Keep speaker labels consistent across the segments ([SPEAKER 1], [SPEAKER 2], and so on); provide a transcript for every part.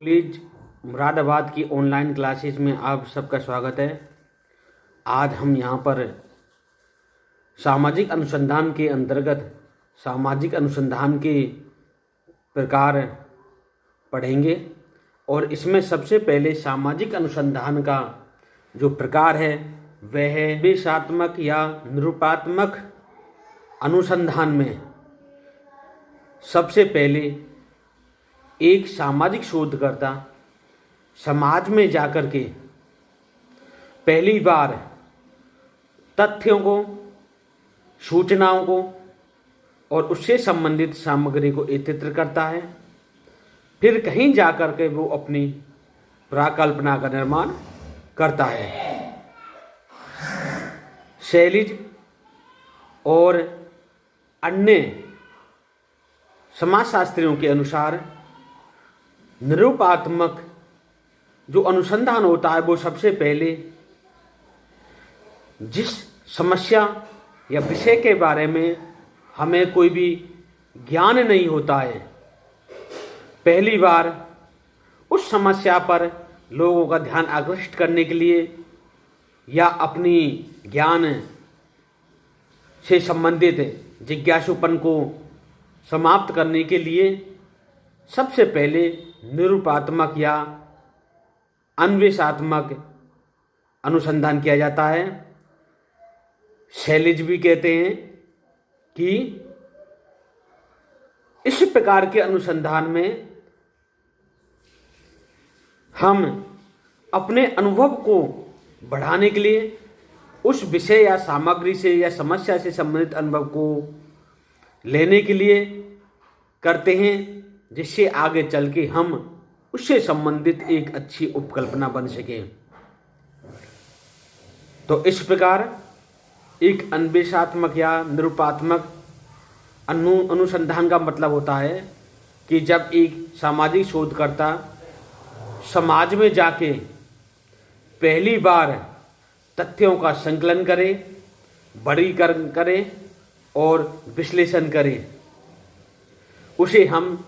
[SPEAKER 1] Please Moradabad की online classes में आप सबका स्वागत है। आज हम यहाँ पर सामाजिक अनुसंधान के अंतर्गत सामाजिक अनुसंधान के प्रकार पढ़ेंगे और इसमें सबसे पहले सामाजिक अनुसंधान का जो प्रकार है वह है विवेकात्मक या निरूपणात्मक अनुसंधान में सबसे पहले एक सामाजिक शोधकर्ता समाज में जाकर के पहली बार तथ्यों को, सूचनाओं को और उससे संबंधित सामग्री को एकत्रित करता है। फिर कहीं जाकर के वो अपनी परिकल्पना का निर्माण करता है। शैलीज और अन्य समाजशास्त्रियों के अनुसार निरूपणात्मक जो अनुसंधान होता है वो सबसे पहले जिस समस्या या विषय के बारे में हमें कोई भी ज्ञान नहीं होता है, पहली बार उस समस्या पर लोगों का ध्यान आकर्षित करने के लिए या अपनी ज्ञान से संबंधित जिज्ञासुपन को समाप्त करने के लिए सबसे पहले निरूपणात्मक या अन्वेषणात्मक अनुसंधान किया जाता है। शैलीज भी कहते हैं कि इस प्रकार के अनुसंधान में हम अपने अनुभव को बढ़ाने के लिए उस विषय या सामग्री से या समस्या से संबंधित अनुभव को लेने के लिए करते हैं, जिससे आगे चल के हम उससे संबंधित एक अच्छी उपकल्पना बन सकें। तो इस प्रकार एक अन्वेषणात्मक या निरूपणात्मक अनुसंधान का मतलब होता है कि जब एक सामाजिक शोधकर्ता समाज में जाके पहली बार तथ्यों का संकलन करे, वर्गीकरण करे और विश्लेषण करे, उसे हम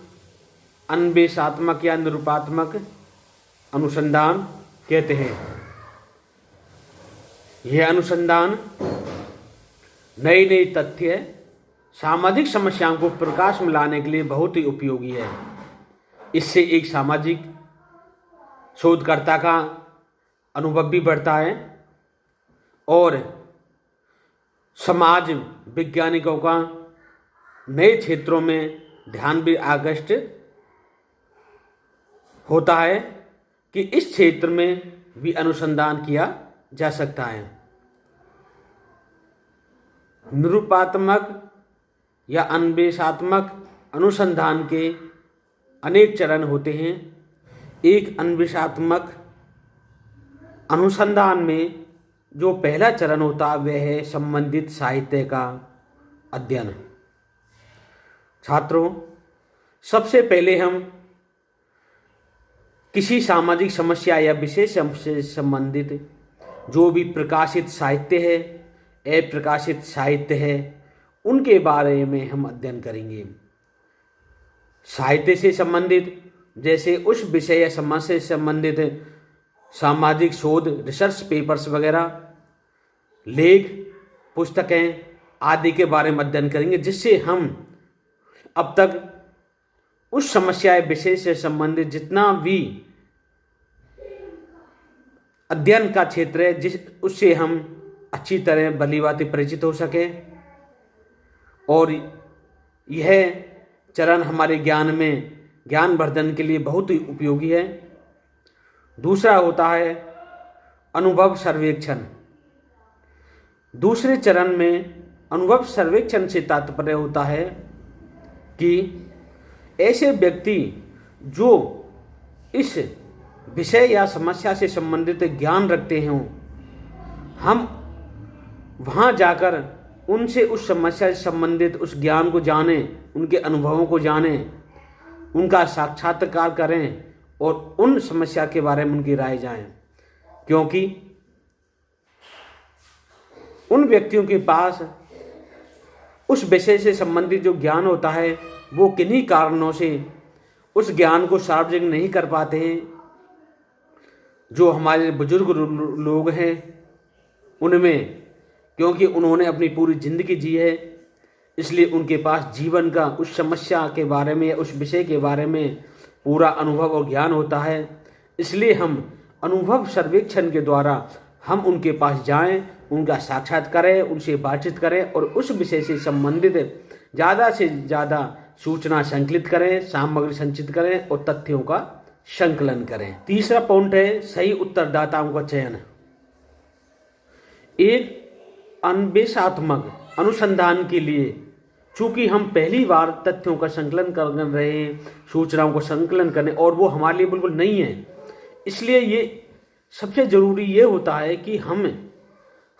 [SPEAKER 1] अन्वेषणात्मक या निरूपणात्मक अनुसंधान कहते हैं। यह अनुसंधान नए नए तथ्य, सामाजिक समस्याओं को प्रकाश में लाने के लिए बहुत ही उपयोगी है। इससे एक सामाजिक शोधकर्ता का अनुभव भी बढ़ता है और समाज वैज्ञानिकों का नए क्षेत्रों में ध्यान भी आकर्षित होता है कि इस क्षेत्र में भी अनुसंधान किया जा सकता है। निरूपणात्मक या अन्वेषणात्मक अनुसंधान के अनेक चरण होते हैं। एक अन्वेषणात्मक अनुसंधान में जो पहला चरण होता है वह है संबंधित साहित्य का अध्ययन। छात्रों, सबसे पहले हम किसी सामाजिक समस्या या विशेष से संबंधित जो भी प्रकाशित साहित्य है, अप्रकाशित साहित्य है, उनके बारे में हम अध्ययन करेंगे। साहित्य से संबंधित जैसे उस विषय या समस्या से संबंधित सामाजिक शोध, रिसर्च पेपर्स वगैरह, लेख, पुस्तकें आदि के बारे में अध्ययन करेंगे, जिससे हम अब तक उस समस्या या विषय से संबंधित जितना भी अध्ययन का क्षेत्र है उससे हम अच्छी तरह भलीभांति परिचित हो सकें और यह चरण हमारे ज्ञान में ज्ञानवर्धन के लिए बहुत ही उपयोगी है। दूसरा होता है अनुभव सर्वेक्षण। दूसरे चरण में अनुभव सर्वेक्षण से तात्पर्य होता है कि ऐसे व्यक्ति जो इस विषय या समस्या से संबंधित ज्ञान रखते हों, हम वहाँ जाकर उनसे उस समस्या से संबंधित उस ज्ञान को जानें, उनके अनुभवों को जानें, उनका साक्षात्कार करें और उन समस्या के बारे में उनकी राय जानें, क्योंकि उन व्यक्तियों के पास उस विषय से संबंधित जो ज्ञान होता है वो किन्हीं कारणों से उस ज्ञान को सार्वजनिक नहीं कर पाते हैं। जो हमारे बुजुर्ग लोग हैं उनमें, क्योंकि उन्होंने अपनी पूरी जिंदगी जी है, इसलिए उनके पास जीवन का उस समस्या के बारे में, उस विषय के बारे में पूरा अनुभव और ज्ञान होता है। इसलिए हम अनुभव सर्वेक्षण के द्वारा हम उनके पास जाएं, उनका साक्षात्कार करें, उनसे बातचीत करें और उस विषय से संबंधित ज़्यादा से ज़्यादा सूचना संकलित करें, सामग्री संचित करें और तथ्यों का संकलन करें। तीसरा पॉइंट है सही उत्तरदाताओं का चयन। एक अन्वेषात्मक अनुसंधान के लिए चूंकि हम पहली बार तथ्यों का संकलन कर रहे हैं, सूचनाओं को संकलन करने, और वो हमारे लिए बिल्कुल नहीं है, इसलिए ये सबसे ज़रूरी ये होता है कि हम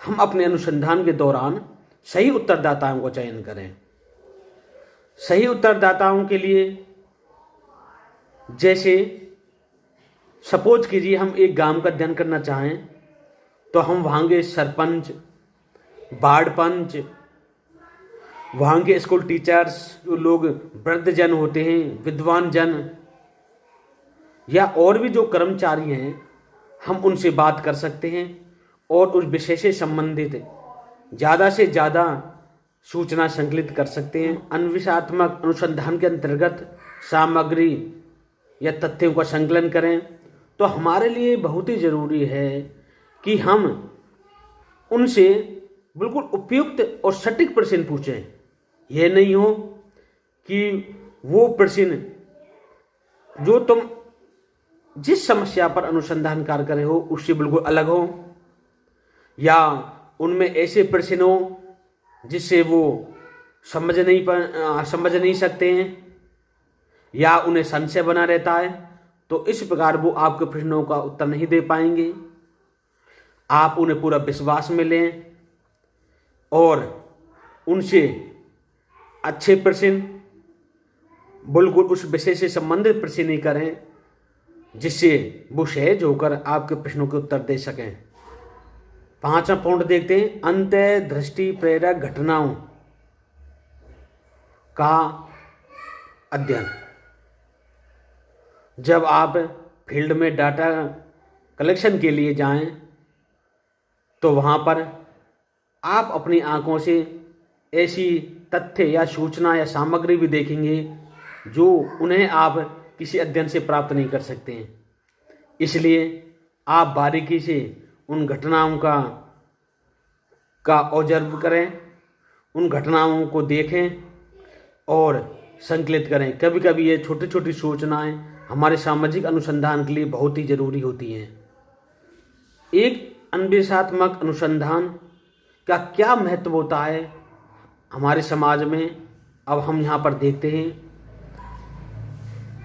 [SPEAKER 1] अपने अनुसंधान के दौरान सही उत्तरदाताओं का चयन करें। सही उत्तरदाताओं के लिए जैसे सपोज कीजिए हम एक गांव का अध्ययन करना चाहें तो हम वहाँ के सरपंच, वार्ड पंच, वहाँ के स्कूल टीचर्स, जो लोग वृद्ध जन होते हैं, विद्वान जन, या और भी जो कर्मचारी हैं, हम उनसे बात कर सकते हैं और उस विषय से संबंधित ज़्यादा से ज़्यादा सूचना संकलित कर सकते हैं। अन्वेषात्मक अनुसंधान के अंतर्गत सामग्री या तथ्यों का संकलन करें तो हमारे लिए बहुत ही ज़रूरी है कि हम उनसे बिल्कुल उपयुक्त और सटीक प्रश्न पूछें। यह नहीं हो कि वो प्रश्न जो तुम जिस समस्या पर अनुसंधान कार्य कर रहे हो उससे बिल्कुल अलग हो, या उनमें ऐसे प्रश्न हो जिससे वो समझ नहीं सकते हैं, या उन्हें संशय बना रहता है, तो इस प्रकार वो आपके प्रश्नों का उत्तर नहीं दे पाएंगे। आप उन्हें पूरा विश्वास में लें और उनसे अच्छे प्रश्न, बिल्कुल उस विषय से संबंधित प्रश्न नहीं करें जिससे वो सहज होकर आपके प्रश्नों के उत्तर दे सकें। पांचवा पॉइंट देखते हैं अंतर्दृष्टि प्रेरक घटनाओं का अध्ययन। जब आप फील्ड में डाटा कलेक्शन के लिए जाएं तो वहाँ पर आप अपनी आंखों से ऐसी तथ्य या सूचना या सामग्री भी देखेंगे जो उन्हें आप किसी अध्ययन से प्राप्त नहीं कर सकते हैं। इसलिए आप बारीकी से उन घटनाओं का ऑब्जर्व करें, उन घटनाओं को देखें और संकलित करें। कभी कभी ये छोटी छोटी सूचनाएं हमारे सामाजिक अनुसंधान के लिए बहुत ही ज़रूरी होती हैं। एक अन्वेषात्मक अनुसंधान का क्या महत्व होता है हमारे समाज में, अब हम यहाँ पर देखते हैं।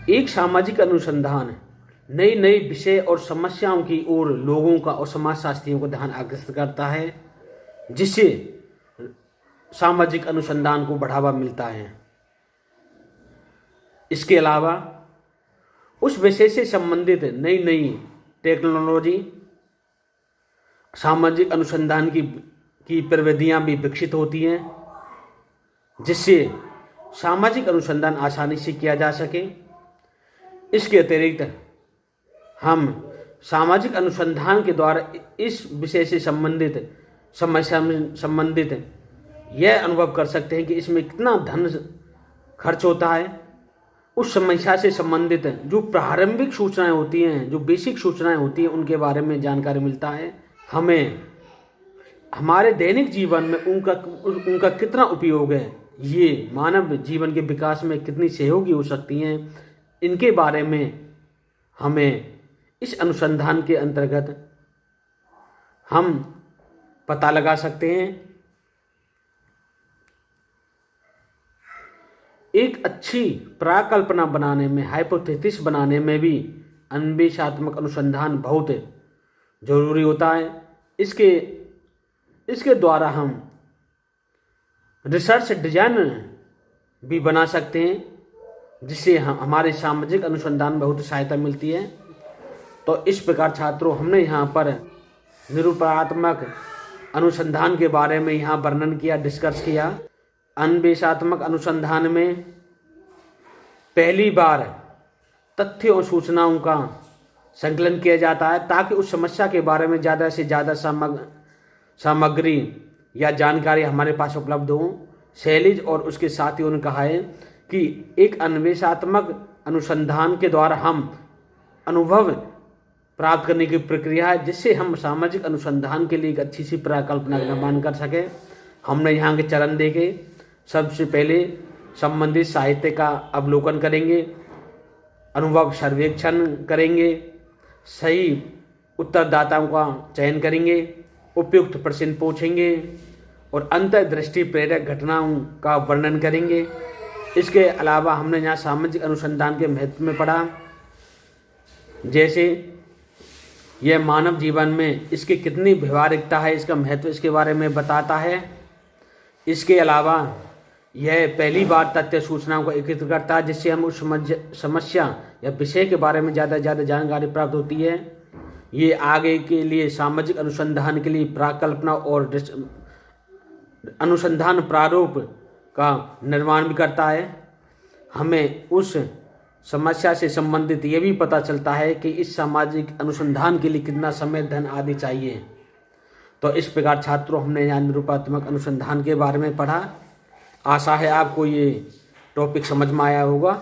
[SPEAKER 1] एक सामाजिक अनुसंधान नई नई विषय और समस्याओं की ओर लोगों का और समाजशास्त्रियों का ध्यान आकर्षित करता है, जिससे सामाजिक अनुसंधान को बढ़ावा मिलता है। इसके अलावा उस विषय से संबंधित नई नई टेक्नोलॉजी, सामाजिक अनुसंधान की प्रविधियां भी विकसित होती हैं, जिससे सामाजिक अनुसंधान आसानी से किया जा सके। इसके अतिरिक्त हम सामाजिक अनुसंधान के द्वारा इस विषय से संबंधित समस्या में संबंधित यह अनुभव कर सकते हैं कि इसमें कितना धन खर्च होता है। उस समस्या से संबंधित जो प्रारंभिक सूचनाएं होती हैं, जो बेसिक सूचनाएं होती हैं, उनके बारे में जानकारी मिलता है। हमें हमारे दैनिक जीवन में उनका कितना उपयोग है, ये मानव जीवन के विकास में कितनी सहयोगी हो सकती हैं, इनके बारे में हमें इस अनुसंधान के अंतर्गत हम पता लगा सकते हैं। एक अच्छी प्राकल्पना बनाने में, हाइपोथेसिस बनाने में भी अन्वेषात्मक अनुसंधान बहुत जरूरी होता है। इसके द्वारा हम रिसर्च डिजाइन भी बना सकते हैं, जिससे हमारे सामाजिक अनुसंधान में बहुत सहायता मिलती है। तो इस प्रकार छात्रों, हमने यहाँ पर निरूपणात्मक अनुसंधान के बारे में यहाँ वर्णन किया, डिस्कस किया। अन्वेषात्मक अनुसंधान में पहली बार तथ्य और सूचनाओं का संकलन किया जाता है ताकि उस समस्या के बारे में ज़्यादा से ज़्यादा सामग्री या जानकारी हमारे पास उपलब्ध हो। शैलीज और उसके साथियों ने कहा है कि एक अन्वेषात्मक अनुसंधान के द्वारा हम अनुभव प्राप्त करने की प्रक्रिया है जिससे हम सामाजिक अनुसंधान के लिए एक अच्छी सी परिकल्पना का निर्माण कर सकें। हमने यहाँ के चरण देखे। सबसे पहले संबंधित साहित्य का अवलोकन करेंगे, अनुभव सर्वेक्षण करेंगे, सही उत्तरदाताओं का चयन करेंगे, उपयुक्त प्रश्न पूछेंगे और अंतर्दृष्टि प्रेरक घटनाओं का वर्णन करेंगे। इसके अलावा हमने यहाँ सामाजिक अनुसंधान के महत्व में पढ़ा, जैसे यह मानव जीवन में इसकी कितनी व्यवहारिकता है, इसका महत्व इसके बारे में बताता है। इसके अलावा यह पहली बार तथ्य सूचनाओं को एकत्रित करता है जिससे हम उस समस्या या विषय के बारे में ज़्यादा से ज़्यादा जानकारी प्राप्त होती है। ये आगे के लिए सामाजिक अनुसंधान के लिए प्राकल्पना और अनुसंधान प्रारूप का निर्माण भी करता है। हमें उस समस्या से संबंधित ये भी पता चलता है कि इस सामाजिक अनुसंधान के लिए कितना समय, धन आदि चाहिए। तो इस प्रकार छात्रों हमने यहाँ निरूपणात्मक अनुसंधान के बारे में पढ़ा। आशा है आपको ये टॉपिक समझ में आया होगा।